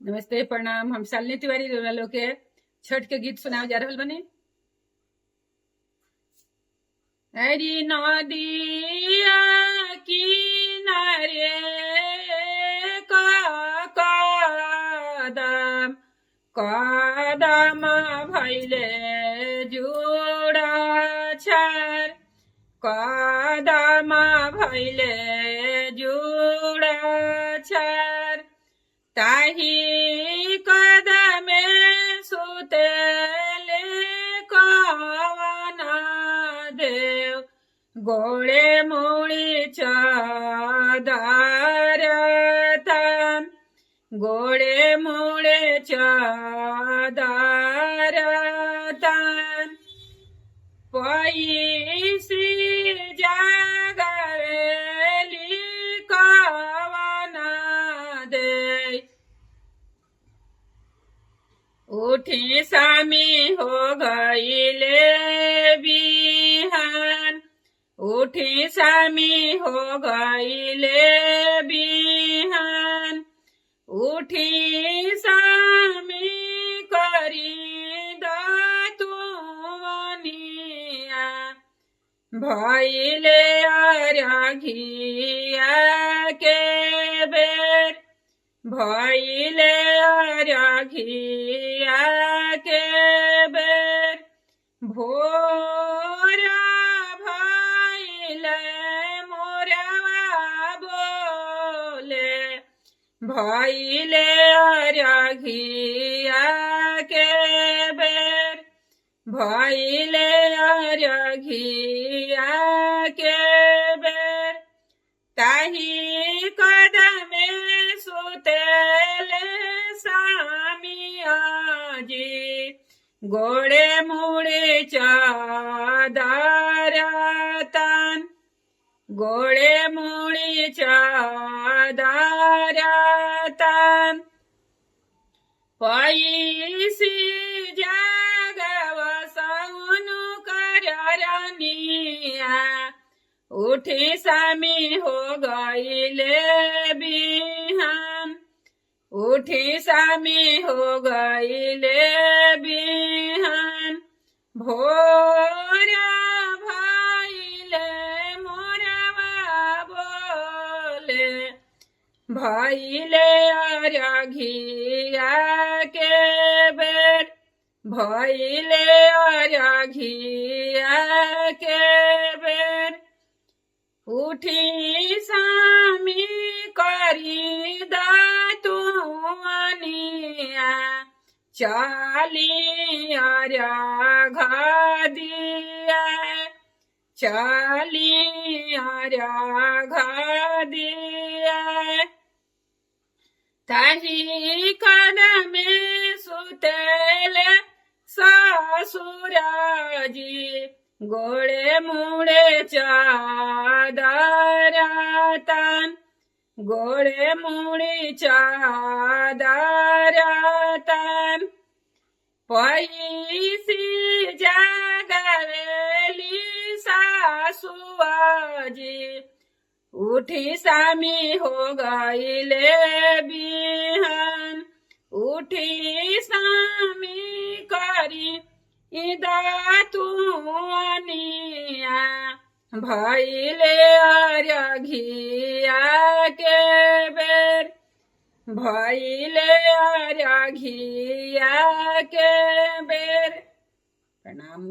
नमस्ते प्रणाम। हम शालिनी तिवारी लोग के छठ के गीत सुनावे जा रहल बने। हरी नदिया किनारे कदम कदम भैले जुड़ा छर कदम भैले जुड़ा छर ताही कदमे सुतेले कवन देव गोळे मुळी चादर तन गोळे मुळे चादर तन पैसी जागरेली कवन दे उठी सामी हो गईले बिहान उठी सामी हो गईले बिहान उठी सामी करी दतुवनिया भइले अरघिया के बेर भइले अरघिया के बेर भोरा भइले मोरवा बोले भइले अरघिया के बेर भइले अरघिया के बेर ताही कदमे सुतेले सामियाजी गोड़े मुड़े चादर तन गोड़े मुड़ी चादर तन पैसी जागव सौनु करनिया उठी सामी हो गईले बिहान उठी सामी हो गईले बिहान भोरा भइले मोरवा बोले भइले अरघिया के बेर भइले अरघिया के बेर उठी सामी करी दतुवनिया चालिया राघा दिया चालिया राघा दिया ताही कदमे सुतेले ससुराजी गोळे मुळे चादर तन गोळे मुळे चादर तन पैसी जागवेली सासुआजी उठी सामी हो गईले बिहान उठी सामी करी दतुवनिया भइले अरघिया के बेर भइले अरघिया के बेर। प्रणाम।